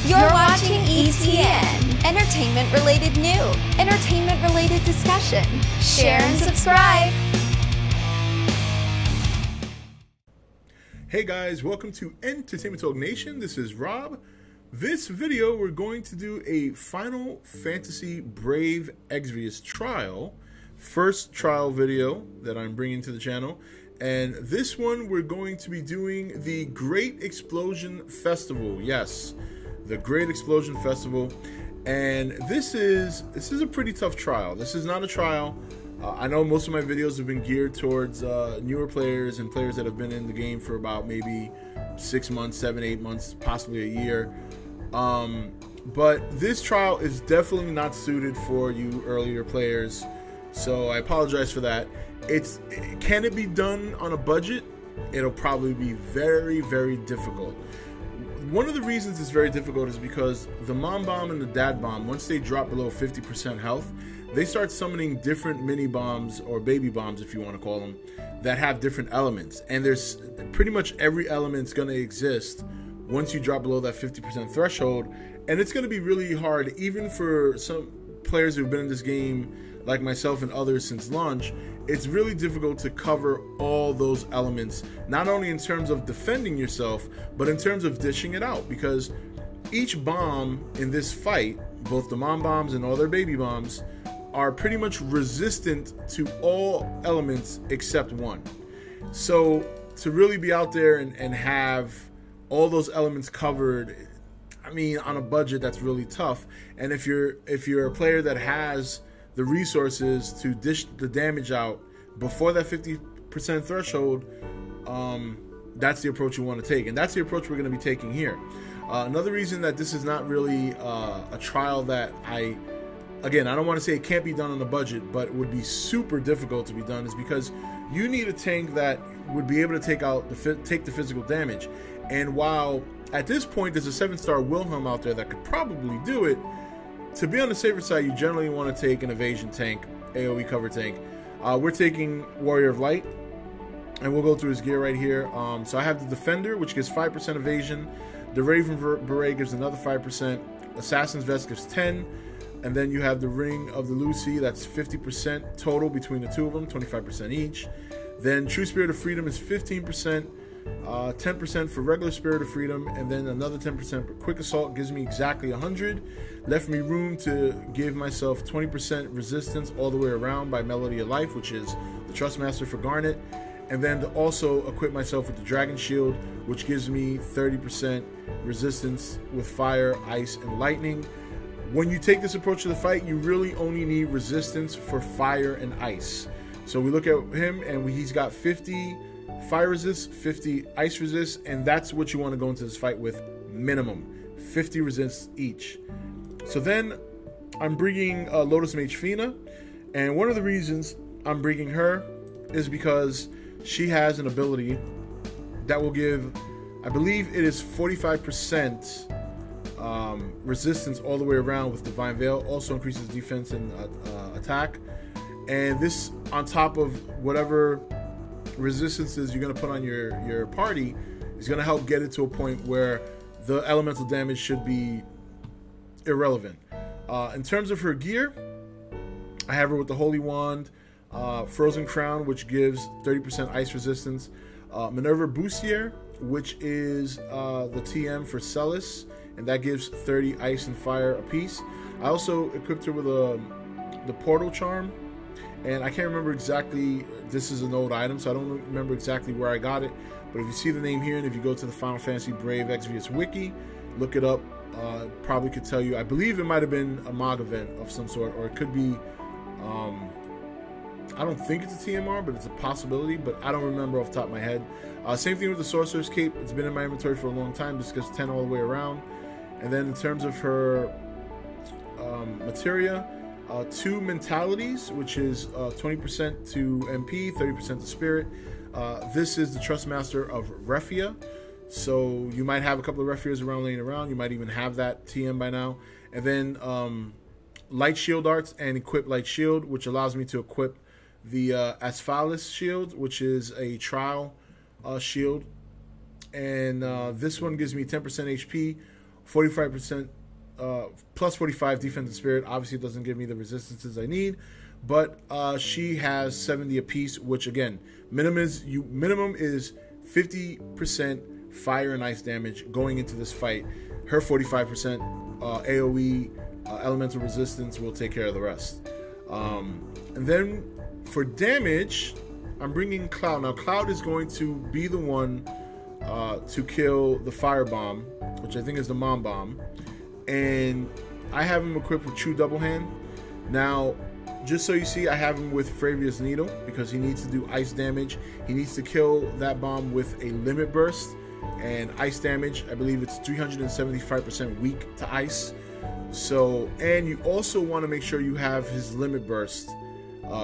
You're watching E.T.N. Entertainment-related new, entertainment-related discussion. Share and subscribe. Hey guys, welcome to Entertainment Talk Nation. This is Rob. This video, we're going to do a Final Fantasy Brave Exvius trial. First trial video that I'm bringing to the channel. And this one, we're going to be doing the Great Explosion Festival. Yes, the Great Explosion Festival. And this is a pretty tough trial. This is not a trial. I know most of my videos have been geared towards newer players and players that have been in the game for about maybe 6 months, 7, 8 months, possibly a year. But this trial is definitely not suited for you earlier players. So I apologize for that. Can it be done on a budget? It'll probably be very, very difficult. One of the reasons it's very difficult is because the Mom Bomb and the Dad Bomb, once they drop below 50% health, they start summoning different mini bombs, or baby bombs if you want to call them, that have different elements. And there's pretty much every element's going to exist once you drop below that 50% threshold. And it's going to be really hard, even for some players who've been in this game like myself and others since launch. It's really difficult to cover all those elements, not only in terms of defending yourself, but in terms of dishing it out, because each bomb in this fight, both the Mom Bombs and all their baby bombs, are pretty much resistant to all elements except one. So to really be out there and have all those elements covered, I mean, on a budget, that's really tough. And if you're a player that has the resources to dish the damage out before that 50% threshold, that's the approach you want to take, and that's the approach we're going to be taking here. Another reason that this is not really a trial that I don't want to say it can't be done on a budget, but it would be super difficult to be done, is because you need a tank that would be able to take the physical damage. And while at this point there's a 7-star Wilhelm out there that could probably do it, to be on the safer side, you generally want to take an evasion tank, AoE cover tank. We're taking Warrior of Light, and we'll go through his gear right here. So I have the Defender, which gives 5% evasion. The Raven Beret gives another 5%. Assassin's Vest gives 10. And then you have the Ring of the Lucy, that's 50% total between the two of them, 25% each. Then True Spirit of Freedom is 15%. 10% for regular Spirit of Freedom, and then another 10% for Quick Assault gives me exactly 100. Left me room to give myself 20% resistance all the way around by Melody of Life, which is the Trustmaster for Garnet, and then to also equip myself with the Dragon Shield, which gives me 30% resistance with fire, ice, and lightning. When you take this approach to the fight, you really only need resistance for fire and ice. So we look at him, and he's got 50 fire resist, 50 ice resist, and that's what you want to go into this fight with, minimum 50 resists each. So then I'm bringing Lotus Mage Fina, and one of the reasons I'm bringing her is because she has an ability that will give, I believe it is 45% resistance all the way around with Divine Veil. Also increases defense and attack, and this on top of whatever resistances you're going to put on your party is going to help get it to a point where the elemental damage should be irrelevant. In terms of her gear, I have her with the Holy Wand, Frozen Crown, which gives 30% ice resistance, Minerva Boussier, which is the TM for Celis, and that gives 30 ice and fire apiece. I also equipped her with the Portal Charm, and I can't remember exactly, this is an old item, so I don't remember exactly where I got it, but if you see the name here, and if you go to the Final Fantasy Brave Exvius wiki, look it up, probably could tell you. I believe it might have been a MOG event of some sort, or it could be, I don't think it's a TMR, but it's a possibility, but I don't remember off the top of my head. Same thing with the Sorcerer's Cape. It's been in my inventory for a long time, just because 10 all the way around. And then in terms of her materia, 2 mentalities, which is 20% to MP, 30% to spirit. This is the Trustmaster of Refia, so you might have a couple of Refias around laying around. You might even have that TM by now. And then Light Shield Arts and Equip Light Shield, which allows me to equip the Asphalis Shield, which is a trial shield. And this one gives me 10% HP 45%, plus 45 defense and spirit. Obviously, it doesn't give me the resistances I need, but she has 70 apiece, which again, minimum is 50% fire and ice damage going into this fight. Her 45% AoE elemental resistance will take care of the rest. And then for damage, I'm bringing Cloud. Now, Cloud is going to be the one to kill the fire bomb, which I think is the mom bomb. And I have him equipped with True Double Hand. Now, just so you see, I have him with Fravia's Needle because he needs to do ice damage. He needs to kill that bomb with a limit burst. And ice damage, I believe it's 375% weak to ice. So, and you also want to make sure you have his limit burst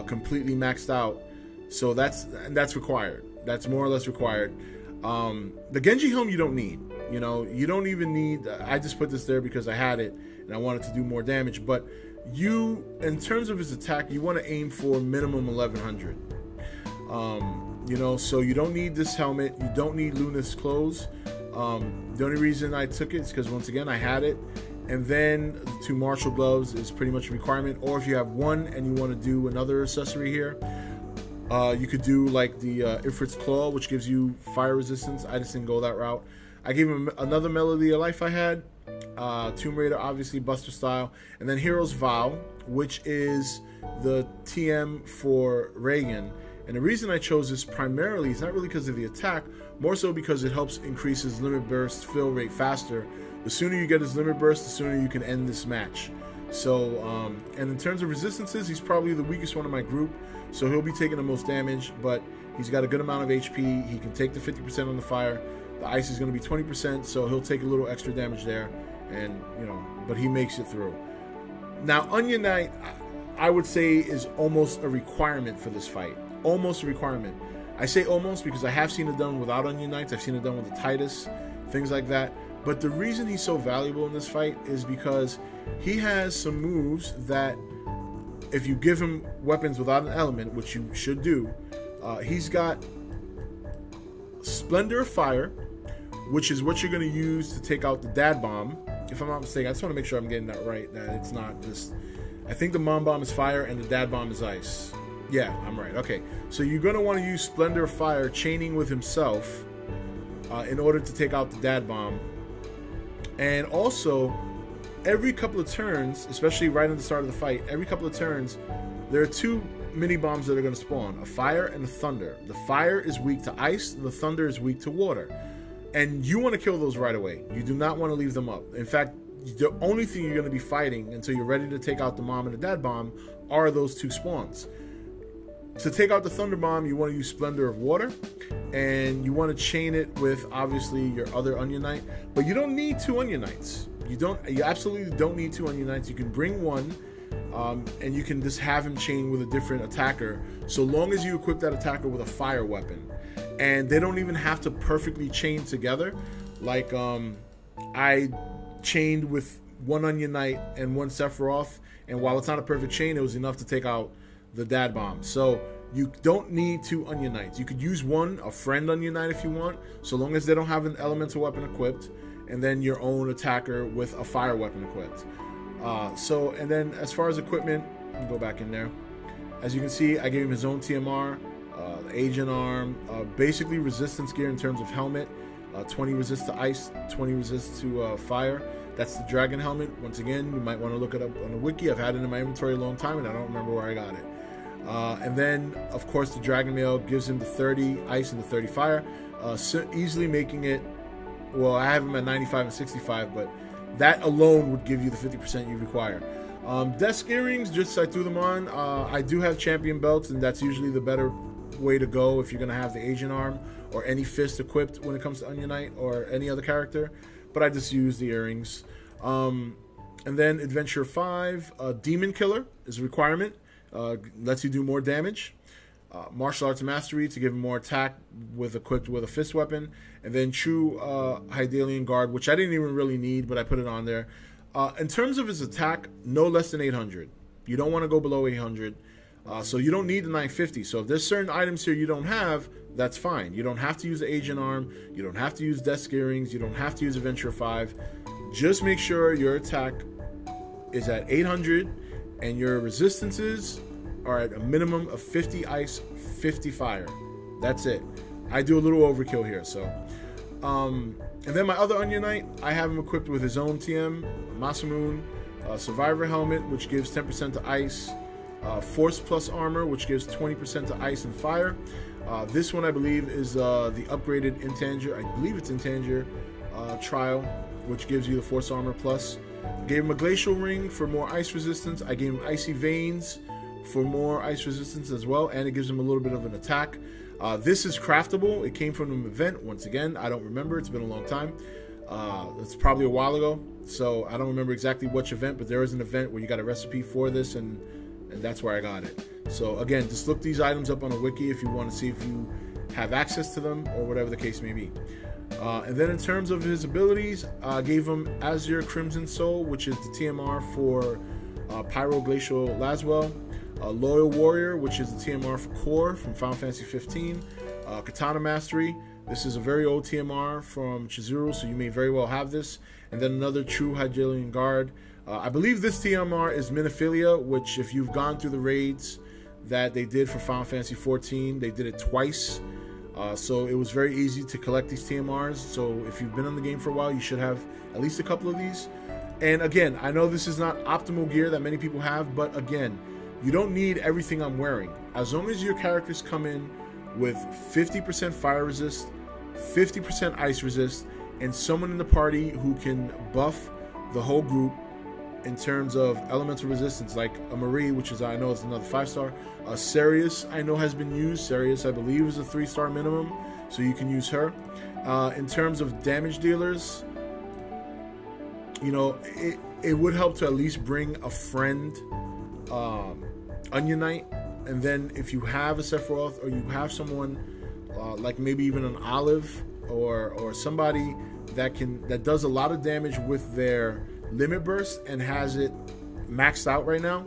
completely maxed out. So that's required. That's more or less required. The Genji helm you don't need. You know, you don't even need. I just put this there because I had it and I wanted to do more damage. But you, in terms of his attack, you want to aim for minimum 1100. You know, so you don't need this helmet. You don't need Luna's clothes. The only reason I took it is because, once again, I had it. And then the 2 martial gloves is pretty much a requirement. Or if you have one and you want to do another accessory here, you could do like the Ifrit's Claw, which gives you fire resistance. I just didn't go that route. I gave him another Melody of Life I had. Tomb Raider, obviously, Buster Style. And then Hero's Vow, which is the TM for Reagan. And the reason I chose this primarily is not really because of the attack, more so because it helps increase his limit burst fill rate faster. The sooner you get his limit burst, the sooner you can end this match. So, and in terms of resistances, he's probably the weakest one in my group, so he'll be taking the most damage, but he's got a good amount of HP. He can take the 50% on the fire. The ice is going to be 20%, so he'll take a little extra damage there, and, you know, but he makes it through. Now, Onion Knight, I would say, is almost a requirement for this fight. Almost a requirement. I say almost because I have seen it done without Onion Knights. I've seen it done with the Titus, things like that. But the reason he's so valuable in this fight is because he has some moves that, if you give him weapons without an element, which you should do, he's got Splendor of Fire, which is what you're going to use to take out the Dad Bomb. If I'm not mistaken, I just want to make sure I'm getting that right, that it's not just... I think the Mom Bomb is fire and the Dad Bomb is ice. Yeah, I'm right. Okay, so you're going to want to use Splendor of Fire, chaining with himself, in order to take out the Dad Bomb. And also, every couple of turns, especially right at the start of the fight, every couple of turns, there are 2 mini bombs that are going to spawn, a fire and a thunder. The fire is weak to ice, and the thunder is weak to water. And you want to kill those right away. You do not want to leave them up. In fact, the only thing you're going to be fighting until you're ready to take out the Mom and the Dad Bomb are those 2 spawns. To take out the Thunder Bomb, you want to use Splendor of Water, and you want to chain it with, obviously, your other Onion Knight. But you don't need 2 Onion Knights. You absolutely don't need 2 Onion Knights. You can bring one, and you can just have him chain with a different attacker, so long as you equip that attacker with a fire weapon. And they don't even have to perfectly chain together. Like, I chained with 1 Onion Knight and 1 Sephiroth, and while it's not a perfect chain, it was enough to take out the Dad Bomb. So you don't need 2 Onion Knights. You could use a friend Onion Knight if you want, so long as they don't have an elemental weapon equipped, and then your own attacker with a fire weapon equipped. And then as far as equipment, let me go back in there. As you can see, I gave him his own TMR, Agent Arm, basically resistance gear in terms of helmet, 20 resist to ice, 20 resist to fire. That's the Dragon Helmet. Once again, you might want to look it up on the wiki. I've had it in my inventory a long time, and I don't remember where I got it. And then, of course, the Dragon Mail gives him the 30 ice and the 30 fire, so easily making it, well, I have him at 95 and 65, but that alone would give you the 50% you require. Desk earrings, just I threw them on. I do have champion belts, and that's usually the better way to go if you're going to have the Agent Arm or any fist equipped when it comes to Onion Knight or any other character, but I just use the earrings. And then Adventure 5, Demon Killer is a requirement. Lets you do more damage. Martial Arts Mastery to give him more attack equipped with a fist weapon. And then True Hydaelyn Guard, which I didn't even really need, but I put it on there. In terms of his attack, no less than 800. You don't want to go below 800. So you don't need the 950. So if there's certain items here you don't have, that's fine. You don't have to use the Agent Arm. You don't have to use Desk Earrings. You don't have to use Adventure 5. Just make sure your attack is at 800 and your resistances are at a minimum of 50 ice, 50 fire. That's it. I do a little overkill here, so. And then my other Onion Knight, I have him equipped with his own TM, Masamune, Survivor Helmet, which gives 10% to ice, Force Plus Armor, which gives 20% to ice and fire. This one, I believe, is the upgraded Intanger. I believe it's Intanger Trial, which gives you the Force Armor Plus. I gave him a Glacial Ring for more ice resistance. I gave him Icy Veins for more ice resistance as well, and it gives him a little bit of an attack. This is craftable. It came from an event. Once again, I don't remember. It's been a long time. It's probably a while ago, so I don't remember exactly which event, but there is an event where you got a recipe for this, and that's where I got it. So again, just look these items up on a wiki if you want to see if you have access to them or whatever the case may be. And then in terms of his abilities, I gave him Azure Crimson Soul, which is the TMR for Pyro Glacial Laswell. Loyal Warrior, which is the TMR for Core from Final Fantasy 15. Katana Mastery. This is a very old TMR from Chizuru, so you may very well have this. And then another True Hylian Guard. I believe this TMR is Minophilia, which if you've gone through the raids that they did for Final Fantasy 14, they did it twice. So it was very easy to collect these TMRs. So if you've been on the game for a while, you should have at least a couple of these. And again, I know this is not optimal gear that many people have, but again, you don't need everything I'm wearing. As long as your characters come in with 50% fire resist, 50% ice resist, and someone in the party who can buff the whole group in terms of elemental resistance, like a Marie, which is, I know, is another 5-star. Sirius, I know, has been used. Sirius, I believe, is a 3-star minimum, so you can use her. In terms of damage dealers, you know, it would help to at least bring a friend Onion Knight, and then if you have a Sephiroth or you have someone like maybe even an Olive or somebody that does a lot of damage with their limit burst and has it maxed out right now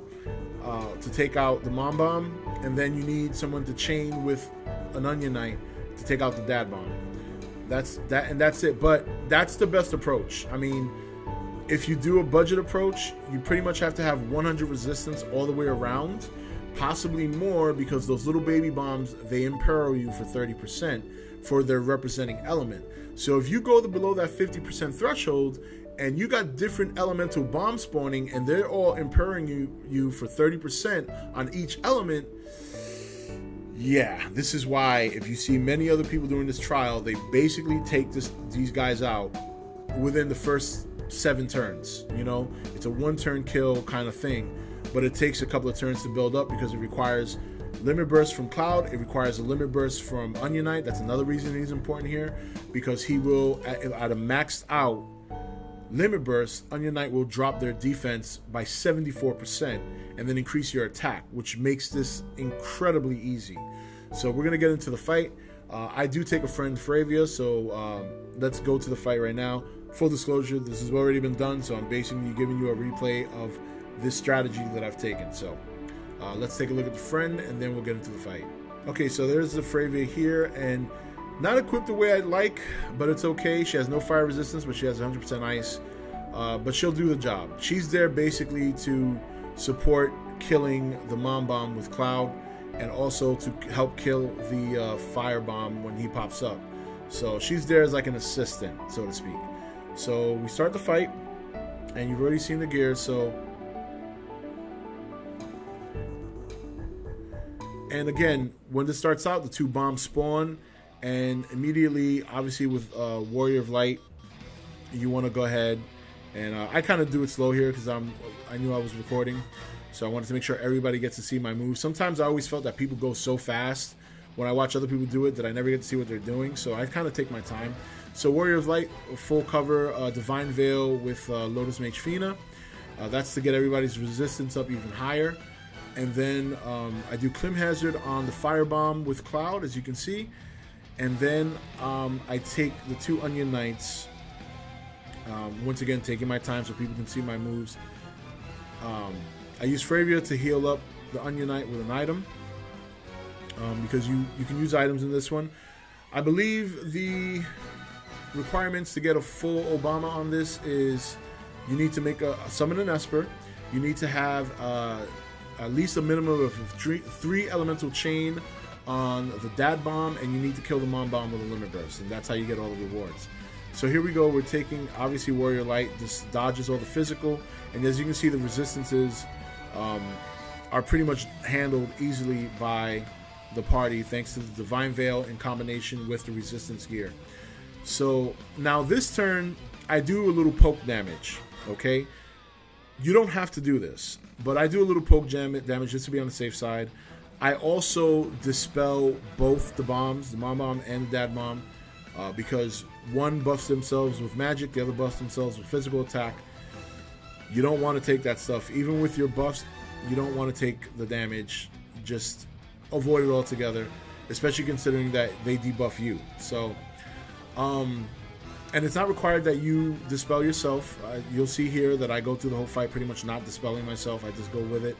to take out the Mom Bomb, and then you need someone to chain with an Onion Knight to take out the Dad Bomb. That's it. But that's the best approach. I mean, if you do a budget approach, you pretty much have to have 100 resistance all the way around, possibly more, because those little baby bombs, they imperil you for 30% for their representing element. So if you go below that 50% threshold and you got different elemental bombs spawning and they're all imperiling you for 30% on each element, yeah, this is why if you see many other people doing this trial, they basically take these guys out within the first 7 turns. You know, it's a 1-turn kill kind of thing, but it takes a couple of turns to build up because it requires limit burst from Cloud. It requires a limit burst from Onion Knight. That's another reason he's important here, because he will, at a maxed out limit burst, Onion Knight will drop their defense by 74% and then increase your attack, which makes this incredibly easy. So we're gonna get into the fight. I do take a friend Fravia, so let's go to the fight right now. Full disclosure, this has already been done, so I'm basically giving you a replay of this strategy that I've taken. So let's take a look at the friend and then we'll get into the fight. Okay, so there's the Fravia here, and not equipped the way I'd like, but it's okay. She has no fire resistance, but she has 100% ice. But she'll do the job. She's there basically to support killing the Mom Bomb with Cloud, and also to help kill the Fire Bomb when he pops up. So she's there as like an assistant, so to speak. So we start the fight, and you've already seen the gears, so... And again, when this starts out, the 2 bombs spawn, and immediately, obviously with Warrior of Light, you want to go ahead, and I kind of do it slow here because I knew I was recording, so I wanted to make sure everybody gets to see my moves. Sometimes I always felt that people go so fast when I watch other people do it that I never get to see what they're doing, so I kind of take my time. So Warrior of Light, full cover, Divine Veil with Lotus Mage Fina. That's to get everybody's resistance up even higher. And then I do Clim Hazard on the Firebomb with Cloud, as you can see. And then I take the 2 Onion Knights, once again taking my time so people can see my moves. I use Fravia to heal up the Onion Knight with an item, because you can use items in this one. I believe the requirements to get a full Obama on this is you need to make summon an Esper. You need to have at least a minimum of three elemental chain on the Dad Bomb, and you need to kill the Mom Bomb with a Limit Burst, and that's how you get all the rewards. So here we go. We're taking, obviously, Warrior Light. This dodges all the physical, and as you can see, the resistances are pretty much handled easily by the party thanks to the Divine Veil in combination with the resistance gear. So now this turn, I do a little poke damage, okay? You don't have to do this, but I do a little poke damage just to be on the safe side. I also dispel both the bombs, the Mom Bomb and the Dad Bomb, because one buffs themselves with magic, the other buffs themselves with physical attack. You don't want to take that stuff. Even with your buffs, you don't want to take the damage. Just avoid it altogether, especially considering that they debuff you. So, and it's not required that you dispel yourself. You'll see here that I go through the whole fight pretty much not dispelling myself. I just go with it.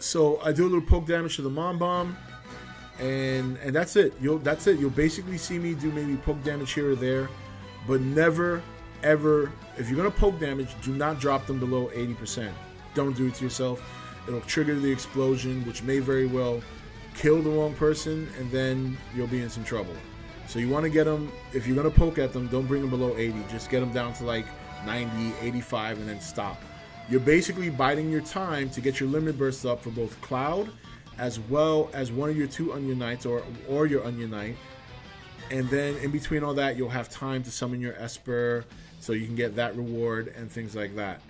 So I do a little poke damage to the Mom Bomb, and that's it. That's it. You'll basically see me do maybe poke damage here or there, but never, ever, if you're going to poke damage, do not drop them below 80%. Don't do it to yourself. It'll trigger the explosion, which may very well kill the wrong person, and then you'll be in some trouble. So you want to get them, if you're going to poke at them, don't bring them below 80. Just get them down to like 90, 85, and then stop. You're basically biding your time to get your limit bursts up for both Cloud as well as one of your 2 Onion Knights or your Onion Knight. And then in between all that, you'll have time to summon your Esper so you can get that reward and things like that.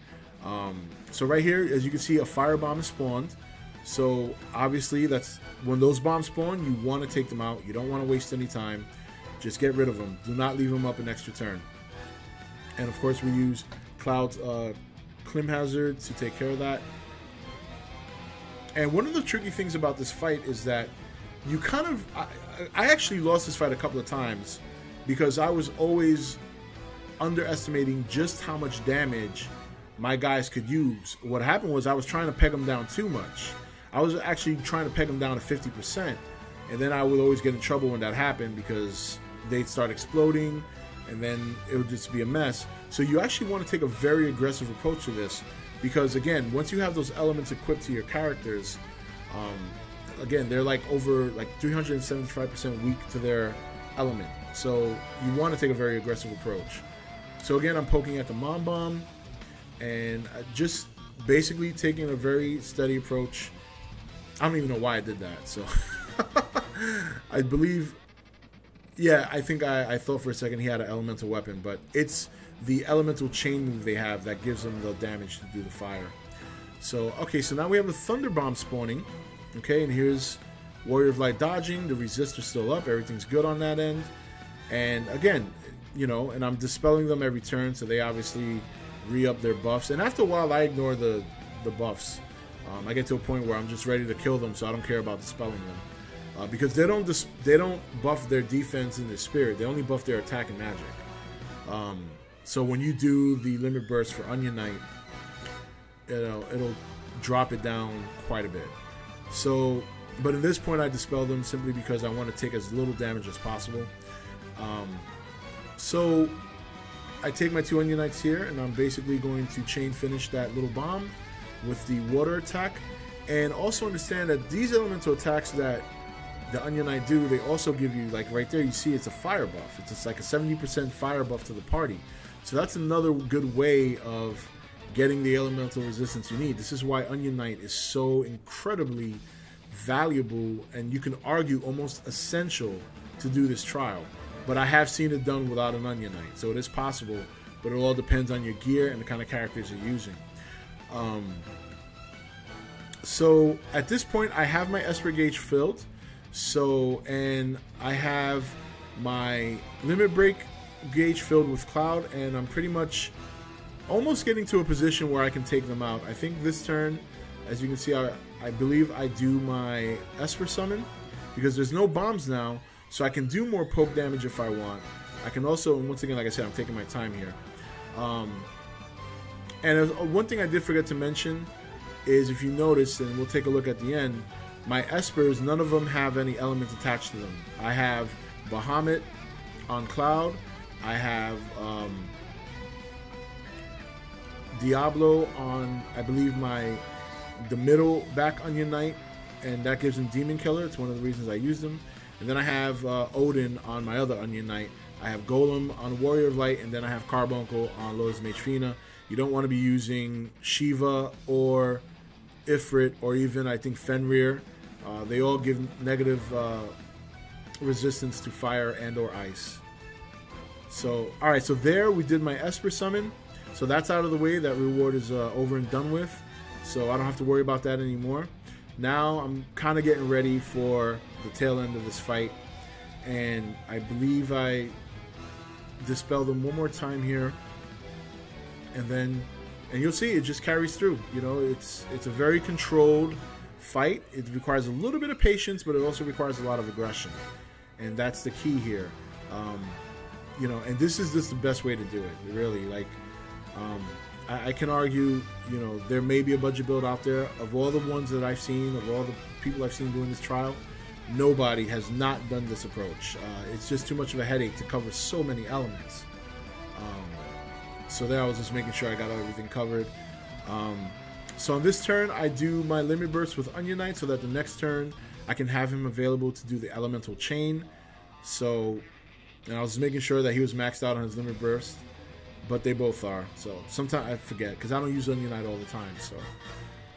So right here, as you can see, a Fire Bomb is spawned. So obviously, that's when those bombs spawn, you want to take them out. You don't want to waste any time. Just get rid of them. Do not leave them up an extra turn. And of course, we use Cloud's Clim Hazard to take care of that. And one of the tricky things about this fight is that you kind of... I actually lost this fight a couple of times because I was always underestimating just how much damage my guys could use. What happened was I was trying to peg them down too much. I was actually trying to peg them down to 50%, and then I would always get in trouble when that happened because they'd start exploding, and then it would just be a mess. So you actually want to take a very aggressive approach to this because, again, once you have those elements equipped to your characters, again, they're like over like 375% weak to their element. So you want to take a very aggressive approach. So again, I'm poking at the Mom Bomb and just basically taking a very steady approach. I don't even know why I did that. So I believe, yeah, I think I thought for a second he had an elemental weapon, but it's the elemental chain move they have that gives them the damage to do the fire. So, okay, so now we have the Thunder Bomb spawning. Okay, and here's Warrior of Light dodging. The resistor's still up. Everything's good on that end. And again, you know, and I'm dispelling them every turn, so they obviously re-up their buffs. And after a while, I ignore the buffs. I get to a point where I'm just ready to kill them, so I don't care about dispelling them. Because they don't buff their defense and their spirit. They only buff their attack and magic. So when you do the limit burst for Onion Knight, it'll drop it down quite a bit. So, but at this point I dispel them simply because I want to take as little damage as possible. So I take my 2 Onion Knights here, and I'm basically going to chain finish that little bomb with the water attack. And also understand that these elemental attacks that the Onion Knight do, they also give you, like right there, you see it's a fire buff. It's just like a 70% fire buff to the party. So that's another good way of getting the elemental resistance you need. This is why Onion Knight is so incredibly valuable, and you can argue almost essential to do this trial. But I have seen it done without an Onion Knight, so it is possible, but it all depends on your gear and the kind of characters you're using. So at this point I have my Esper gauge filled, and I have my limit break gauge filled with Cloud, and I'm pretty much almost getting to a position where I can take them out. I think this turn, as you can see, I believe I do my Esper summon because there's no bombs now, so I can do more poke damage if I want. I can also, and once again, like I said, I'm taking my time here. And one thing I did forget to mention is, if you notice, and we'll take a look at the end, my Espers, none of them have any elements attached to them. I have Bahamut, on Cloud. I have Diablo on, I believe, the middle back Onion Knight, and that gives him Demon Killer. It's one of the reasons I used him. And then I have Odin on my other Onion Knight. I have Golem on Warrior of Light, and then I have Carbuncle on Lotus Mage Fina. You don't want to be using Shiva or Ifrit or even, I think, Fenrir. They all give negative resistance to fire and or ice. So, alright, so there we did my Esper summon. So that's out of the way. That reward is over and done with. So I don't have to worry about that anymore. Now I'm kind of getting ready for the tail end of this fight. And I believe I dispel them one more time here. And you'll see it just carries through. You know, it's a very controlled fight. It requires a little bit of patience, but it also requires a lot of aggression. And that's the key here. You know, and this is just the best way to do it, really. Like, I can argue, you know, there may be a budget build out there. Of all the ones that I've seen, of all the people I've seen doing this trial, nobody has not done this approach. It's just too much of a headache to cover so many elements. So there I was just making sure I got everything covered. So on this turn, I do my Limit Burst with Onion Knight so that the next turn I can have him available to do the Elemental Chain. So, and I was making sure that he was maxed out on his Limit Burst, but they both are. So sometimes I forget because I don't use Onion Knight all the time. So,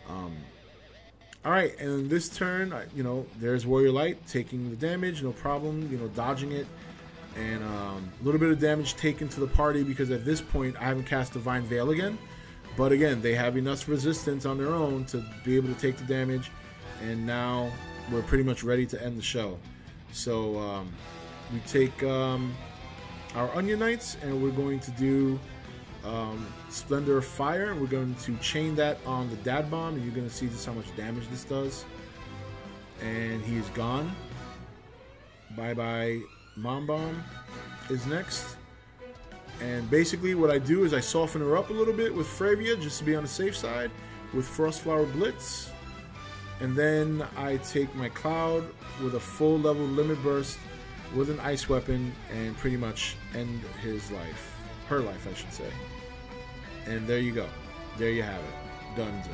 all right, and this turn, you know, there's Warrior Light taking the damage, no problem. You know, dodging it, and a little bit of damage taken to the party because at this point I haven't cast Divine Veil again. But again, they have enough resistance on their own to be able to take the damage, and now we're pretty much ready to end the show. So we take our Onion Knights, and we're going to do Splendor of Fire, and we're going to chain that on the Dad Bomb, and you're going to see just how much damage this does. And he is gone. Bye bye. Mom Bomb is next. And basically what I do is I soften her up a little bit with Fravia just to be on the safe side with Frostflower Blitz. And then I take my Cloud with a full level Limit Burst with an Ice Weapon and pretty much end his life. Her life, I should say. And there you go. There you have it. Donezo.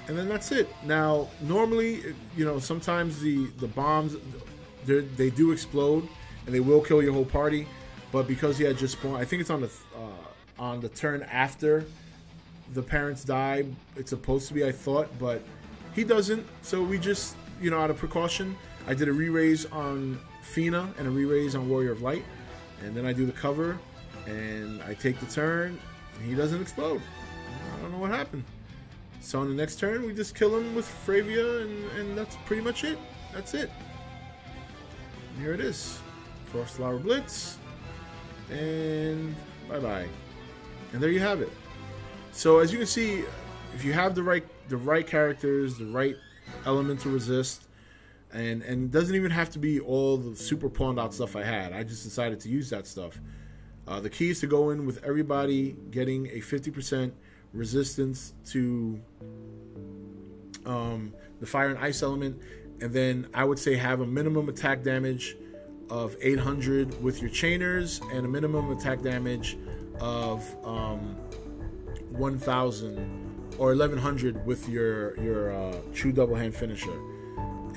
And then that's it. Now, normally, you know, sometimes the bombs, they do explode. And they will kill your whole party, but because he had just spawned, I think it's on the turn after the parents die. It's supposed to be, I thought, but he doesn't. So we just, you know, out of precaution, I did a re-raise on Fina and a re-raise on Warrior of Light, and then I do the cover, and I take the turn, and he doesn't explode. I don't know what happened. So on the next turn, we just kill him with Fravia, and that's pretty much it. That's it. And here it is. Frostflower Blitz, and bye-bye. And there you have it. So as you can see, if you have the right characters, the right element to resist, and it doesn't even have to be all the super pawned out stuff I had. I just decided to use that stuff. The key is to go in with everybody getting a 50% resistance to the fire and ice element, and then I would say have a minimum attack damage of 800 with your chainers and a minimum attack damage of 1000 or 1100 with your true double hand finisher,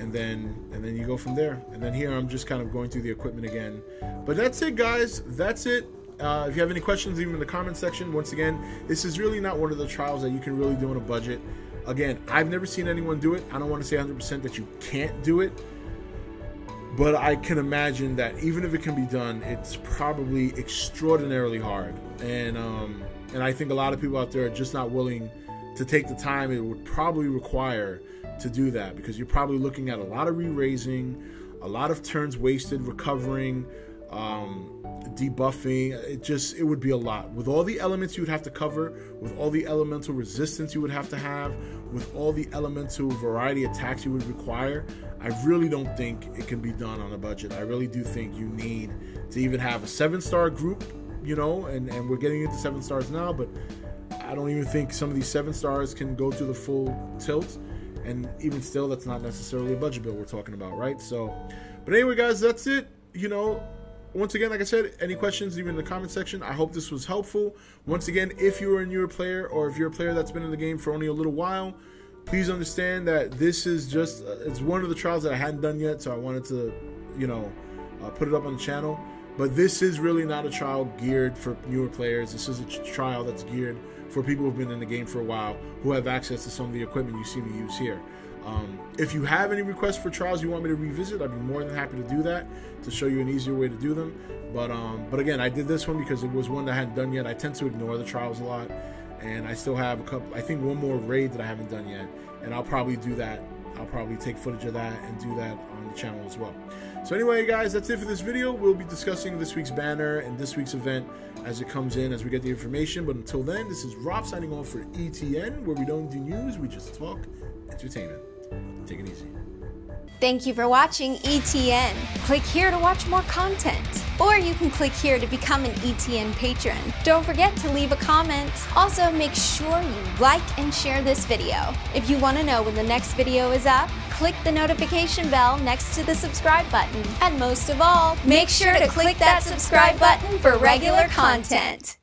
and then you go from there. And then here I'm just kind of going through the equipment again, but that's it, guys. That's it. If you have any questions, leave them in the comment section. Once again, this is really not one of the trials that you can really do on a budget. Again, I've never seen anyone do it. I don't want to say 100% that you can't do it, but I can imagine that even if it can be done, it's probably extraordinarily hard. And I think a lot of people out there are just not willing to take the time it would probably require to do that, because you're probably looking at a lot of re-raising, a lot of turns wasted recovering, debuffing. It would be a lot. With all the elements you would have to cover, with all the elemental resistance you would have to have, with all the elemental variety attacks you would require, I really don't think it can be done on a budget. I really do think you need to even have a 7-star group, you know, and we're getting into 7 stars now, but I don't even think some of these 7 stars can go to the full tilt. And even still, that's not necessarily a budget build we're talking about, right? So, But anyway, guys, that's it. Once again, like I said, any questions, leave it in the comment section. I hope this was helpful. Once again, if you're a newer player or if you're a player that's been in the game for only a little while, please understand that this is just, it's one of the trials that I hadn't done yet, so I wanted to, put it up on the channel. But this is really not a trial geared for newer players. This is a trial that's geared for people who've been in the game for a while, who have access to some of the equipment you see me use here. If you have any requests for trials you want me to revisit, I'd be more than happy to do that, to show you an easier way to do them. But again, I did this one because it was one that I hadn't done yet. I tend to ignore the trials a lot, and I still have a couple, I think one more raid that I haven't done yet, and I'll probably do that. I'll probably take footage of that and do that on the channel as well. So anyway, guys, that's it for this video. We'll be discussing this week's banner and this week's event as it comes in, as we get the information. But until then, this is Rob signing off for E.T.N, where we don't do news, we just talk entertainment. Take it easy. Thank you for watching E.T.N. Click here to watch more content, or you can click here to become an E.T.N patron. Don't forget to leave a comment. Also, make sure you like and share this video. If you want to know when the next video is up, click the notification bell next to the subscribe button. And most of all, make sure to click that subscribe button for regular content.